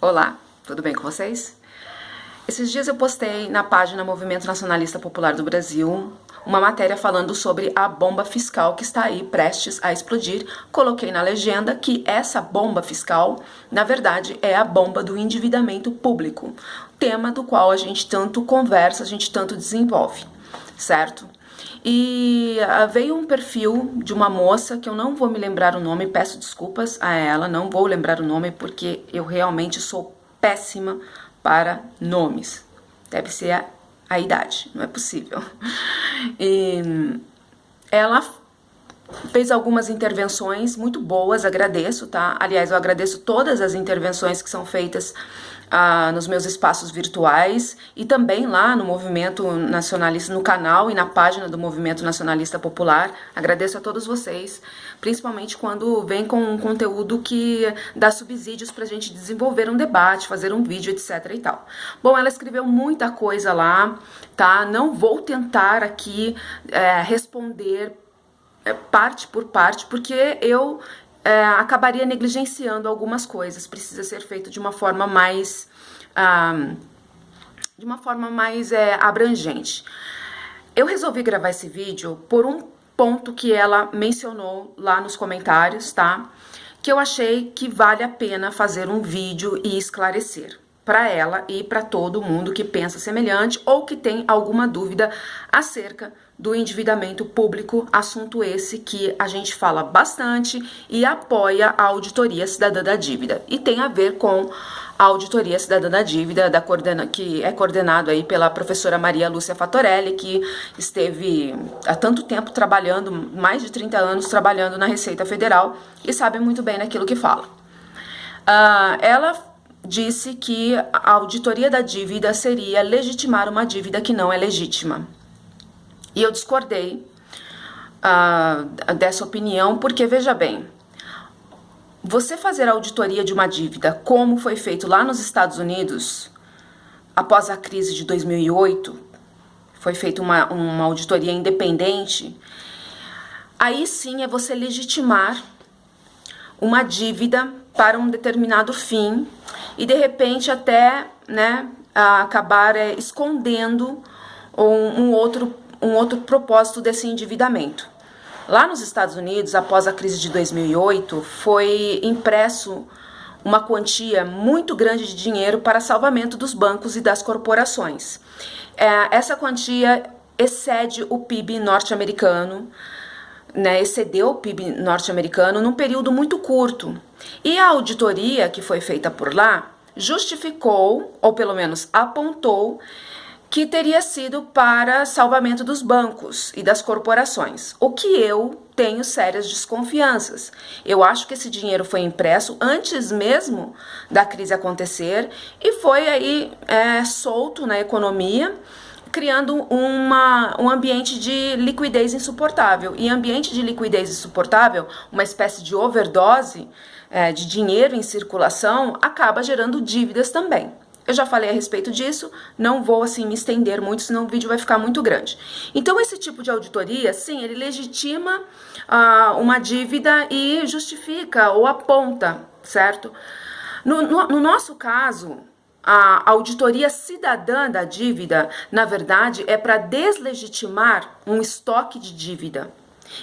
Olá, tudo bem com vocês? Esses dias eu postei na página Movimento Nacionalista Popular do Brasil uma matéria falando sobre a bomba fiscal que está aí prestes a explodir. Coloquei na legenda que essa bomba fiscal, na verdade, é a bomba do endividamento público, tema do qual a gente tanto conversa, a gente tanto desenvolve, certo? E veio um perfil de uma moça que eu não vou me lembrar o nome, peço desculpas a ela, não vou lembrar o nome porque eu realmente sou péssima para nomes. Deve ser a idade, não é possível. E ela fez algumas intervenções muito boas, agradeço, tá? Aliás, eu agradeço todas as intervenções que são feitas nos meus espaços virtuais e também lá no Movimento Nacionalista, no canal e na página do Movimento Nacionalista Popular. Agradeço a todos vocês, principalmente quando vem com um conteúdo que dá subsídios pra gente desenvolver um debate, fazer um vídeo, etc e tal. Bom, ela escreveu muita coisa lá, tá? Não vou tentar aqui responder parte por parte, porque eu acabaria negligenciando algumas coisas. Precisa ser feito de uma forma mais abrangente. Eu resolvi gravar esse vídeo por um ponto que ela mencionou lá nos comentários, tá? Que eu achei que vale a pena fazer um vídeo e esclarecer para ela e para todo mundo que pensa semelhante ou que tem alguma dúvida acerca do endividamento público, assunto esse que a gente fala bastante e apoia a Auditoria Cidadã da Dívida. E tem a ver com a Auditoria Cidadã da Dívida, que é coordenado aí pela professora Maria Lúcia Fatorelli, que esteve há tanto tempo trabalhando, mais de 30 anos trabalhando na Receita Federal e sabe muito bem naquilo que fala. Ela disse que a auditoria da dívida seria legitimar uma dívida que não é legítima. E eu discordei dessa opinião, porque, veja bem, você fazer a auditoria de uma dívida, como foi feito lá nos Estados Unidos, após a crise de 2008, foi feita uma auditoria independente, aí sim é você legitimar uma dívida para um determinado fim e, de repente, até acabar escondendo um outro propósito desse endividamento. Lá nos Estados Unidos, após a crise de 2008, foi impresso uma quantia muito grande de dinheiro para salvamento dos bancos e das corporações. Essa quantia excede o PIB norte-americano, excedeu o PIB norte-americano num período muito curto. E a auditoria que foi feita por lá justificou, ou pelo menos apontou, que teria sido para salvamento dos bancos e das corporações, o que eu tenho sérias desconfianças. Eu acho que esse dinheiro foi impresso antes mesmo da crise acontecer e foi aí solto na economia, criando um ambiente de liquidez insuportável. E ambiente de liquidez insuportável, uma espécie de overdose de dinheiro em circulação, acaba gerando dívidas também. Eu já falei a respeito disso, não vou assim me estender muito, senão o vídeo vai ficar muito grande. Então esse tipo de auditoria, sim, ele legitima uma dívida e justifica ou aponta, certo? No nosso caso, a auditoria cidadã da dívida, na verdade, é para deslegitimar um estoque de dívida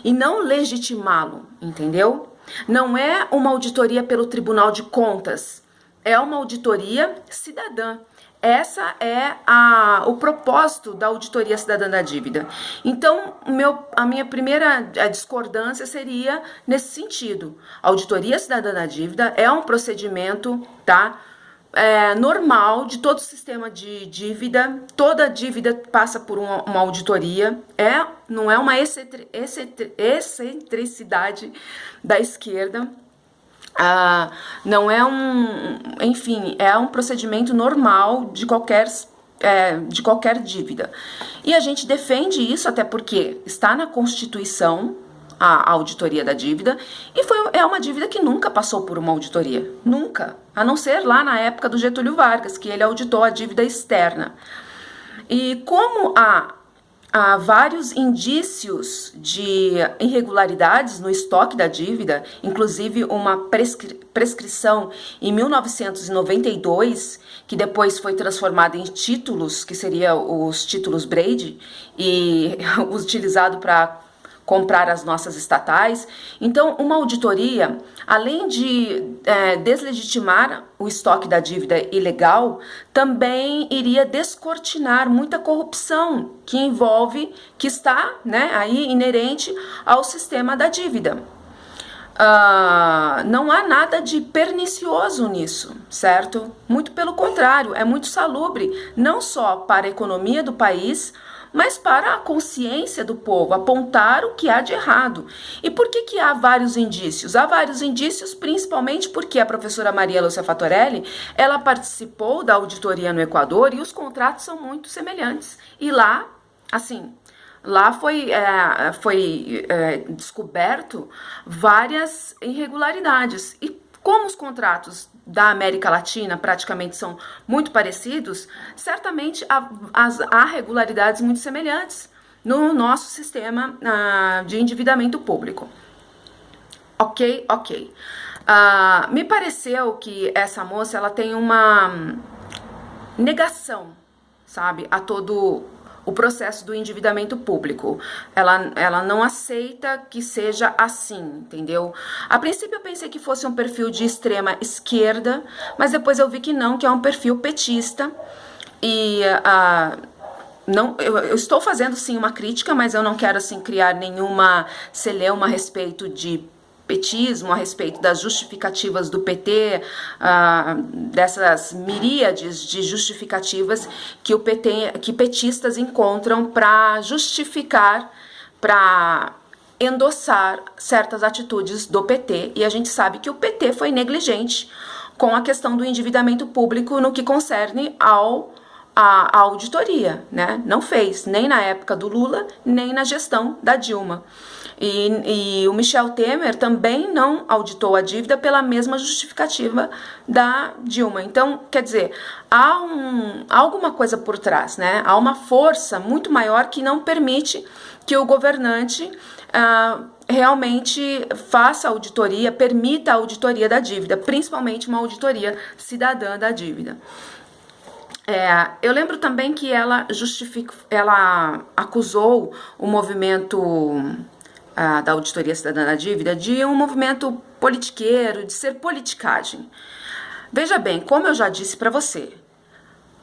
e não legitimá-lo, entendeu? Não é uma auditoria pelo Tribunal de Contas, é uma auditoria cidadã. Essa é o propósito da Auditoria Cidadã da Dívida. Então, a minha primeira discordância seria nesse sentido. A Auditoria Cidadã da Dívida é um procedimento, normal de todo o sistema de dívida. Toda dívida passa por uma auditoria. Não é uma excentricidade da esquerda. Não é enfim, é um procedimento normal de qualquer dívida. E a gente defende isso até porque está na Constituição a auditoria da dívida e é uma dívida que nunca passou por uma auditoria, nunca, a não ser lá na época do Getúlio Vargas, que ele auditou a dívida externa. E como há vários indícios de irregularidades no estoque da dívida, inclusive uma prescrição em 1992, que depois foi transformada em títulos, que seriam os títulos Brady, e utilizado para comprar as nossas estatais. Então, uma auditoria, além de deslegitimar o estoque da dívida ilegal, também iria descortinar muita corrupção que envolve, que está, né, aí inerente ao sistema da dívida. Não há nada de pernicioso nisso, certo? Muito pelo contrário, é muito salubre, não só para a economia do país, mas para a consciência do povo, apontar o que há de errado. E por que há vários indícios? Há vários indícios principalmente porque a professora Maria Lúcia Fatorelli, ela participou da auditoria no Equador e os contratos são muito semelhantes. E lá, assim, lá foi descoberto várias irregularidades. E como os contratos da América Latina praticamente são muito parecidos, certamente há regularidades muito semelhantes no nosso sistema de endividamento público. Ok. Me pareceu que essa moça, ela tem uma negação, sabe, a todo o processo do endividamento público. Ela não aceita que seja assim, entendeu? A princípio eu pensei que fosse um perfil de extrema esquerda, mas depois eu vi que não, que é um perfil petista. E não, eu estou fazendo sim uma crítica, mas eu não quero assim criar nenhuma celeuma a respeito de petismo, a respeito das justificativas do PT, dessas miríades de justificativas que que petistas encontram para justificar, para endossar certas atitudes do PT, e a gente sabe que o PT foi negligente com a questão do endividamento público no que concerne a auditoria, né? Não fez, nem na época do Lula, nem na gestão da Dilma. E o Michel Temer também não auditou a dívida pela mesma justificativa da Dilma. Então, quer dizer, há alguma coisa por trás, né? Há uma força muito maior que não permite que o governante realmente faça a auditoria, permita a auditoria da dívida, principalmente uma auditoria cidadã da dívida. Eu lembro também que ela acusou o movimento da Auditoria Cidadã da Dívida de um movimento politiqueiro, de ser politicagem. Veja bem, como eu já disse para você,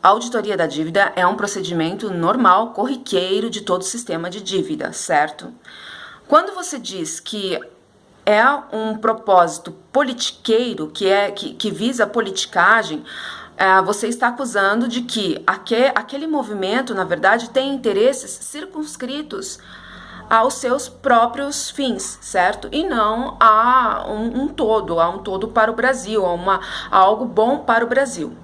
a auditoria da dívida é um procedimento normal, corriqueiro de todo o sistema de dívida, certo? Quando você diz que é um propósito politiqueiro, que visa a politicagem, você está acusando de que aquele movimento, na verdade, tem interesses circunscritos aos seus próprios fins, certo? E não a um todo para o Brasil, a algo bom para o Brasil.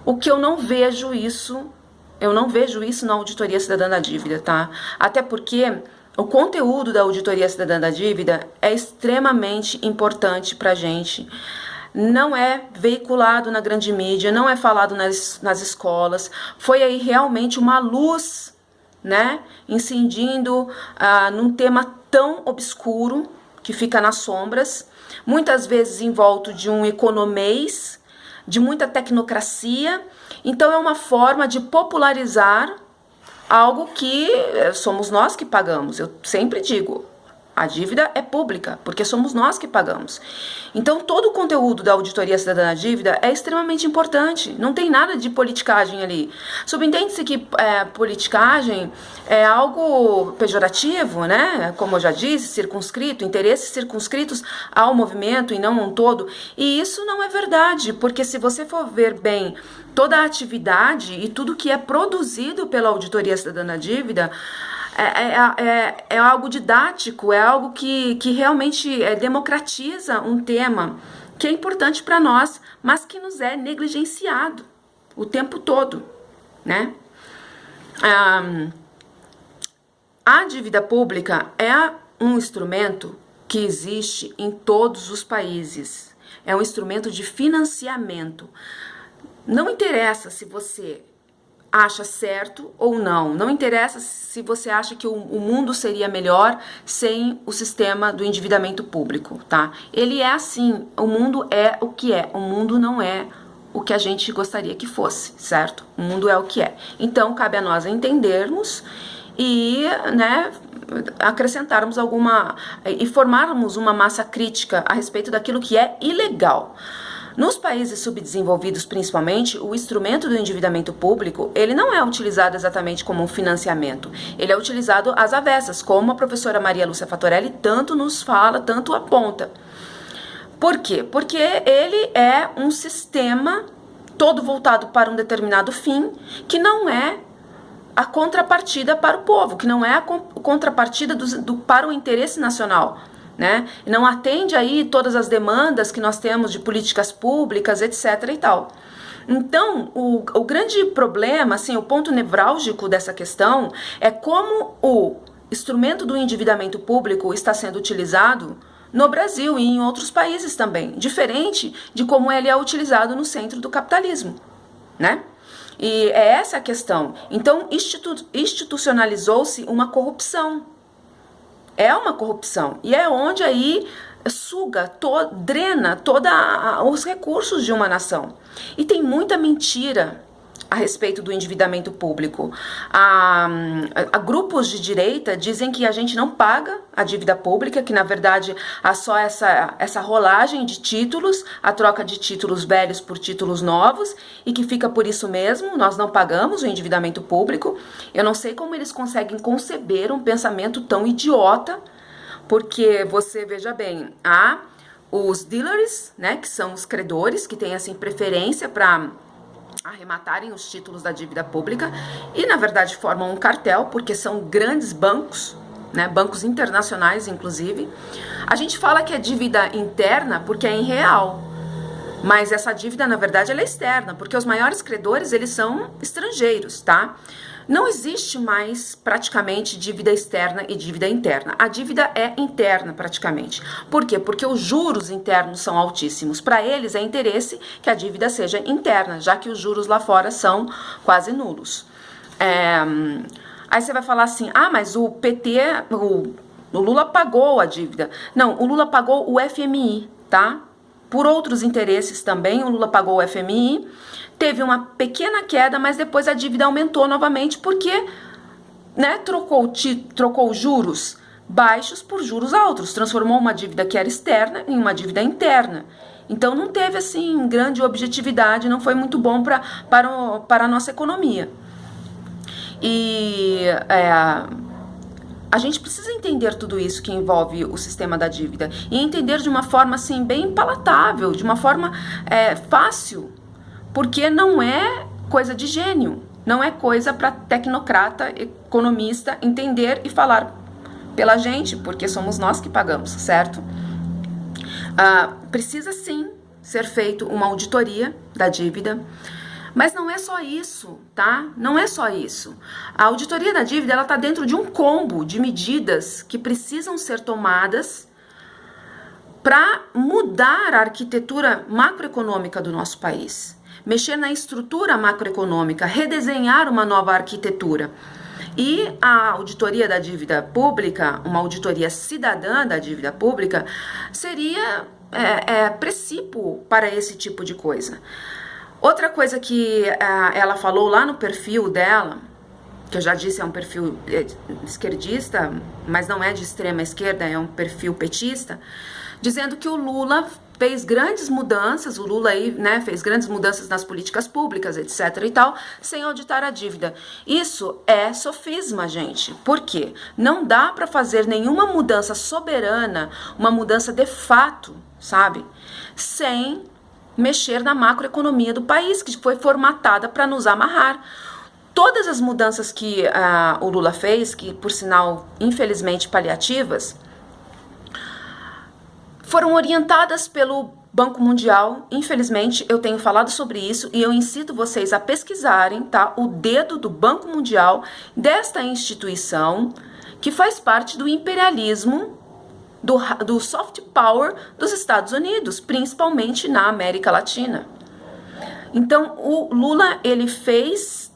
O que eu não vejo isso na Auditoria Cidadã da Dívida, tá? Até porque o conteúdo da Auditoria Cidadã da Dívida é extremamente importante pra gente. Não é veiculado na grande mídia, não é falado nas escolas. Foi aí realmente uma luz, né, incidindo num tema tão obscuro que fica nas sombras, muitas vezes envolto de um economês, de muita tecnocracia. Então é uma forma de popularizar algo que somos nós que pagamos. Eu sempre digo, a dívida é pública, porque somos nós que pagamos. Então, todo o conteúdo da Auditoria Cidadã da Dívida é extremamente importante. Não tem nada de politicagem ali. Subentende-se que politicagem é algo pejorativo, né? Como eu já disse, circunscrito, interesses circunscritos ao movimento e não um todo. E isso não é verdade, porque se você for ver bem toda a atividade e tudo que é produzido pela Auditoria Cidadã da Dívida, é algo didático, é algo que realmente democratiza um tema que é importante para nós, mas que nos é negligenciado o tempo todo, né? A dívida pública é um instrumento que existe em todos os países, é um instrumento de financiamento. Não interessa se você acha certo ou não. Não interessa se você acha que o mundo seria melhor sem o sistema do endividamento público, tá? Ele é assim, o mundo é o que é, o mundo não é o que a gente gostaria que fosse, certo? O mundo é o que é. Então, cabe a nós entendermos e, né, acrescentarmos e formarmos uma massa crítica a respeito daquilo que é ilegal. Nos países subdesenvolvidos, principalmente, o instrumento do endividamento público, ele não é utilizado exatamente como um financiamento. Ele é utilizado às avessas, como a professora Maria Lúcia Fattorelli tanto nos fala, tanto aponta. Por quê? Porque ele é um sistema todo voltado para um determinado fim, que não é a contrapartida para o povo, que não é a contrapartida para o interesse nacional. Né? Não atende aí todas as demandas que nós temos de políticas públicas, etc. e tal. Então, o grande problema, assim, o ponto nevrálgico dessa questão é como o instrumento do endividamento público está sendo utilizado no Brasil e em outros países também, diferente de como ele é utilizado no centro do capitalismo, né? E é essa a questão. Então, institucionalizou-se uma corrupção. É uma corrupção. E é onde aí suga, drena todos os recursos de uma nação. E tem muita mentira a respeito do endividamento público. Grupos de direita dizem que a gente não paga a dívida pública, que na verdade há só essa rolagem de títulos, a troca de títulos velhos por títulos novos, e que fica por isso mesmo, nós não pagamos o endividamento público. Eu não sei como eles conseguem conceber um pensamento tão idiota, porque você, veja bem, há os dealers, né, que são os credores, que têm assim preferência para arrematarem os títulos da dívida pública e, na verdade, formam um cartel, porque são grandes bancos, né, bancos internacionais, inclusive. A gente fala que é dívida interna porque é em real, mas essa dívida, na verdade, ela é externa, porque os maiores credores, eles são estrangeiros, tá? Não existe mais praticamente dívida externa e dívida interna. A dívida é interna praticamente. Por quê? Porque os juros internos são altíssimos. Para eles é interesse que a dívida seja interna, já que os juros lá fora são quase nulos. Aí você vai falar assim, mas o PT, o Lula pagou a dívida. Não, o Lula pagou o FMI, tá? Por outros interesses também, o Lula pagou o FMI. Teve uma pequena queda, mas depois a dívida aumentou novamente porque, né, trocou juros baixos por juros altos, transformou uma dívida que era externa em uma dívida interna. Então não teve assim grande objetividade, não foi muito bom para a nossa economia. E a gente precisa entender tudo isso que envolve o sistema da dívida e entender de uma forma assim bem palatável, de uma forma fácil. Porque não é coisa de gênio, não é coisa para tecnocrata, economista entender e falar pela gente, porque somos nós que pagamos, certo? Precisa sim ser feito uma auditoria da dívida, mas não é só isso, tá? Não é só isso. A auditoria da dívida, ela está dentro de um combo de medidas que precisam ser tomadas para mudar a arquitetura macroeconômica do nosso país. Mexer na estrutura macroeconômica, redesenhar uma nova arquitetura. E a auditoria da dívida pública, uma auditoria cidadã da dívida pública, seria precípio para esse tipo de coisa. Outra coisa que ela falou lá no perfil dela, que eu já disse é um perfil esquerdista, mas não é de extrema esquerda, é um perfil petista, dizendo que o Lula fez grandes mudanças, o Lula aí, né, fez grandes mudanças nas políticas públicas, etc e tal, sem auditar a dívida. Isso é sofisma, gente. Por quê? Não dá para fazer nenhuma mudança soberana, uma mudança de fato, sabe? Sem mexer na macroeconomia do país, que foi formatada para nos amarrar. Todas as mudanças que o Lula fez, que por sinal, infelizmente, paliativas, foram orientadas pelo Banco Mundial. Infelizmente, eu tenho falado sobre isso e eu incito vocês a pesquisarem, tá? O dedo do Banco Mundial, desta instituição que faz parte do imperialismo, do soft power dos Estados Unidos, principalmente na América Latina. Então, o Lula, ele fez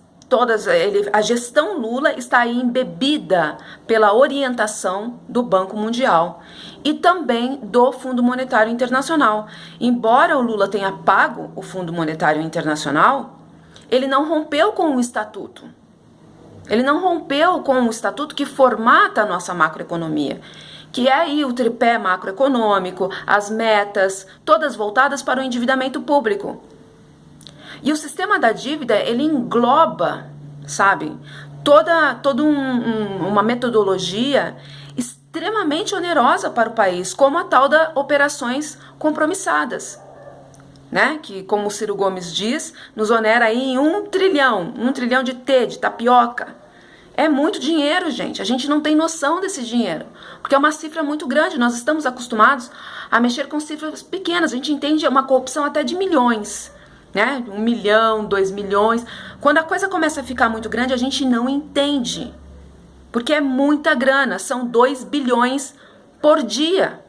A gestão Lula está aí embebida pela orientação do Banco Mundial e também do Fundo Monetário Internacional. Embora o Lula tenha pago o Fundo Monetário Internacional, ele não rompeu com o estatuto. Ele não rompeu com o estatuto que formata a nossa macroeconomia, que é aí o tripé macroeconômico, as metas, todas voltadas para o endividamento público. E o sistema da dívida, ele engloba, sabe, toda uma metodologia extremamente onerosa para o país, como a tal das operações compromissadas, né? Que, como o Ciro Gomes diz, nos onera aí em 1 trilhão de de tapioca. É muito dinheiro, gente. A gente não tem noção desse dinheiro, porque é uma cifra muito grande. Nós estamos acostumados a mexer com cifras pequenas. A gente entende uma corrupção até de milhões, né? 1 milhão, 2 milhões. Quando a coisa começa a ficar muito grande, a gente não entende, porque é muita grana. São 2 bilhões por dia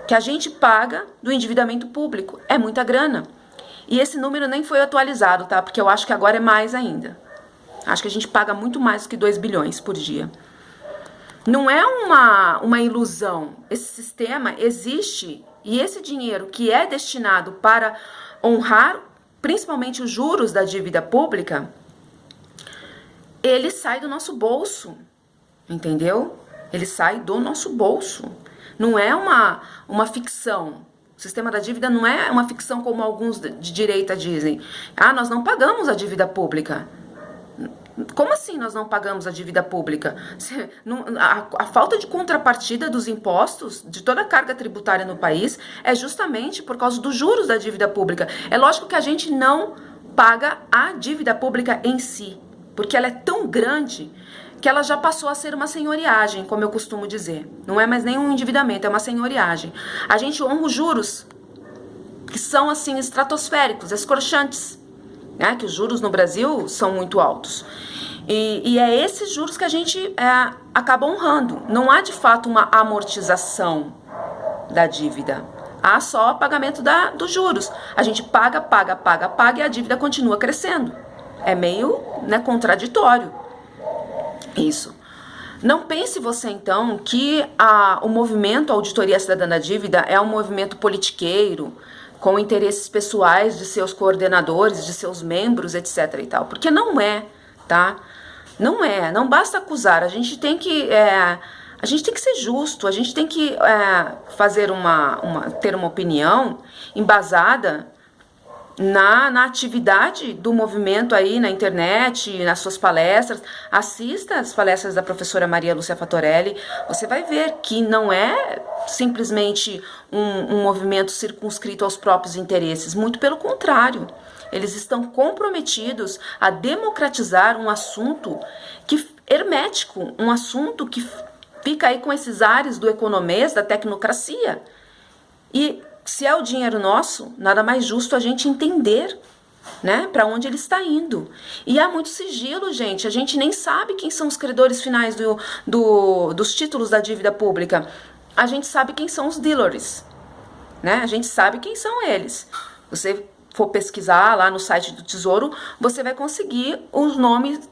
que a gente paga do endividamento público. É muita grana. E esse número nem foi atualizado, tá? Porque eu acho que agora é mais ainda. Acho que a gente paga muito mais do que 2 bilhões por dia. Não é uma ilusão. Esse sistema existe e esse dinheiro que é destinado para honrar, principalmente os juros da dívida pública, ele sai do nosso bolso, entendeu? Ele sai do nosso bolso. Não é uma ficção. O sistema da dívida não é uma ficção como alguns de direita dizem. Ah, nós não pagamos a dívida pública. Como assim nós não pagamos a dívida pública? A falta de contrapartida dos impostos, de toda a carga tributária no país, é justamente por causa dos juros da dívida pública. É lógico que a gente não paga a dívida pública em si, porque ela é tão grande que ela já passou a ser uma senhoriagem, como eu costumo dizer. Não é mais nenhum endividamento, é uma senhoriagem. A gente honra os juros, que são assim estratosféricos, escorchantes, né? Que os juros no Brasil são muito altos. E é esses juros que a gente acaba honrando. Não há de fato uma amortização da dívida. Há só pagamento dos juros. A gente paga e a dívida continua crescendo. É meio, né, contraditório isso. Não pense você, então, que o movimento Auditoria Cidadã da Dívida é um movimento politiqueiro, com interesses pessoais de seus coordenadores, de seus membros, etc. e tal. Porque não é, tá? Não é. Não basta acusar. A gente tem que ser justo. A gente tem que ter uma opinião embasada na atividade do movimento aí na internet, nas suas palestras. Assista as palestras da professora Maria Lúcia Fatorelli, você vai ver que não é simplesmente um movimento circunscrito aos próprios interesses, muito pelo contrário. Eles estão comprometidos a democratizar um assunto hermético, um assunto que fica aí com esses ares do economês, da tecnocracia. E se é o dinheiro nosso, nada mais justo a gente entender, né, para onde ele está indo. E há muito sigilo, gente. A gente nem sabe quem são os credores finais dos títulos da dívida pública. A gente sabe quem são os dealers, né? A gente sabe quem são eles. Você for pesquisar lá no site do Tesouro, você vai conseguir os nomes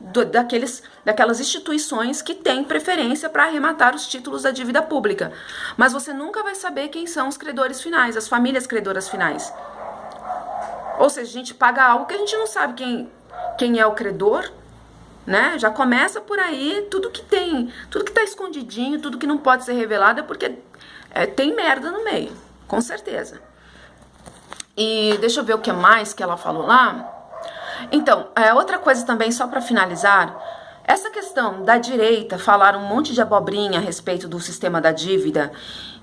daquelas instituições que têm preferência para arrematar os títulos da dívida pública. Mas você nunca vai saber quem são os credores finais, as famílias credoras finais. Ou seja, a gente paga algo que a gente não sabe quem é o credor, né? Já começa por aí, tudo que tá escondidinho, tudo que não pode ser revelado é porque tem merda no meio, com certeza. E deixa eu ver o que mais que ela falou lá. Então, outra coisa também, só para finalizar, essa questão da direita falar um monte de abobrinha a respeito do sistema da dívida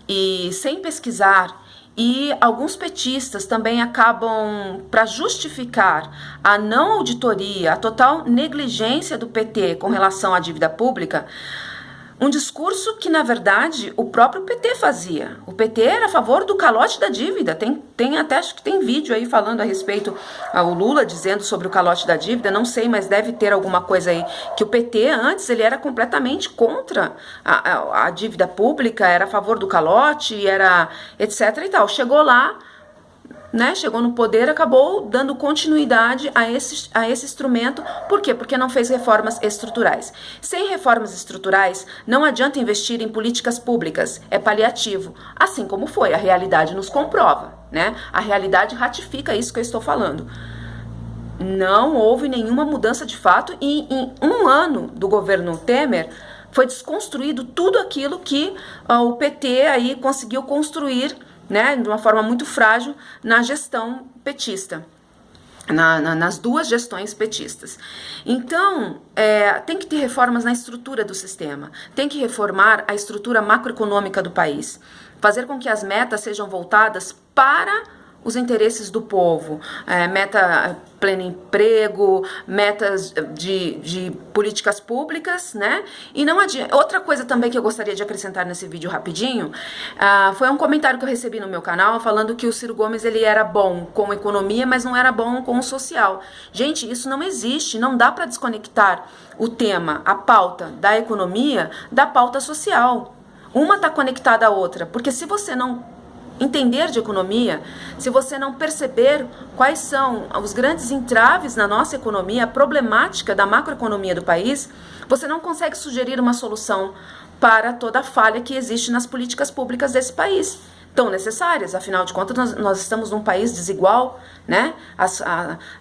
e sem pesquisar, e alguns petistas também acabam, para justificar a não auditoria, a total negligência do PT com relação à dívida pública, um discurso que, na verdade, o próprio PT fazia. O PT era a favor do calote da dívida. Tem até, acho que tem vídeo aí falando a respeito, o Lula dizendo sobre o calote da dívida, não sei, mas deve ter alguma coisa aí, que o PT antes, ele era completamente contra a dívida pública, era a favor do calote, era etc e tal. Chegou lá, né, chegou no poder, acabou dando continuidade a esse instrumento. Por quê? Porque não fez reformas estruturais. Sem reformas estruturais, não adianta investir em políticas públicas, é paliativo. Assim como foi, a realidade nos comprova, né? A realidade ratifica isso que eu estou falando. Não houve nenhuma mudança de fato e em um ano do governo Temer foi desconstruído tudo aquilo que o PT aí conseguiu construir, né, de uma forma muito frágil na gestão petista, nas duas gestões petistas. Então, tem que ter reformas na estrutura do sistema, tem que reformar a estrutura macroeconômica do país, fazer com que as metas sejam voltadas para os interesses do povo, meta pleno emprego, metas de políticas públicas, né? E não adianta. Outra coisa também que eu gostaria de acrescentar nesse vídeo rapidinho, foi um comentário que eu recebi no meu canal falando que o Ciro Gomes ele era bom com economia, mas não era bom com o social. Gente, isso não existe, não dá para desconectar o tema, a pauta da economia da pauta social. Uma está conectada à outra, porque se você não entender de economia, se você não perceber quais são os grandes entraves na nossa economia, a problemática da macroeconomia do país, você não consegue sugerir uma solução para toda a falha que existe nas políticas públicas desse país. Tão necessárias, afinal de contas nós estamos num país desigual, né?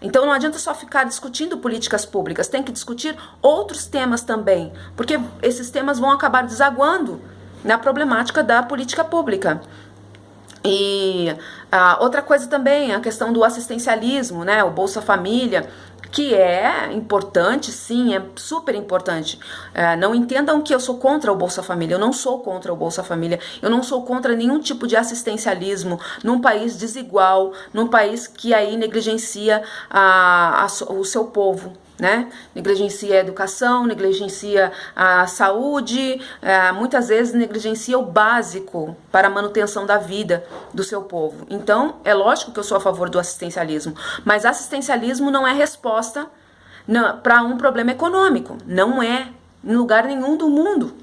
Então não adianta só ficar discutindo políticas públicas, tem que discutir outros temas também, porque esses temas vão acabar desaguando na problemática da política pública. E outra coisa também, a questão do assistencialismo, né, o Bolsa Família, que é importante, sim, é super importante. Não entendam que eu sou contra o Bolsa Família, eu não sou contra o Bolsa Família, eu não sou contra nenhum tipo de assistencialismo num país desigual, num país que aí negligencia o seu povo, né? Negligencia a educação, negligencia a saúde, muitas vezes negligencia o básico para a manutenção da vida do seu povo. Então, é lógico que eu sou a favor do assistencialismo, mas assistencialismo não é resposta para um problema econômico, não é em lugar nenhum do mundo.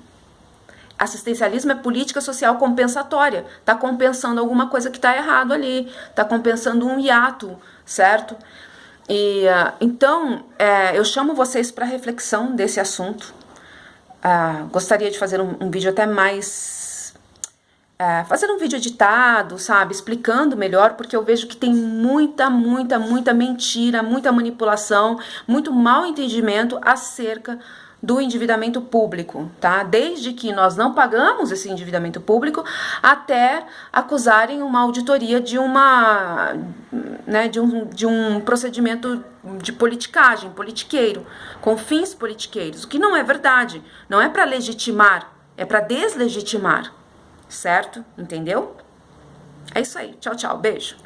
Assistencialismo é política social compensatória, está compensando alguma coisa que está errado ali, está compensando um hiato, certo? E então, eu chamo vocês para reflexão desse assunto. Gostaria de fazer um vídeo até mais... fazer um vídeo editado, sabe? Explicando melhor, porque eu vejo que tem muita mentira, muita manipulação, muito mal entendimento acerca do endividamento público, tá? Desde que nós não pagamos esse endividamento público até acusarem uma auditoria de de um procedimento de politicagem, politiqueiro, com fins politiqueiros, o que não é verdade, não é para legitimar, é para deslegitimar, certo? Entendeu? É isso aí, tchau, tchau, beijo.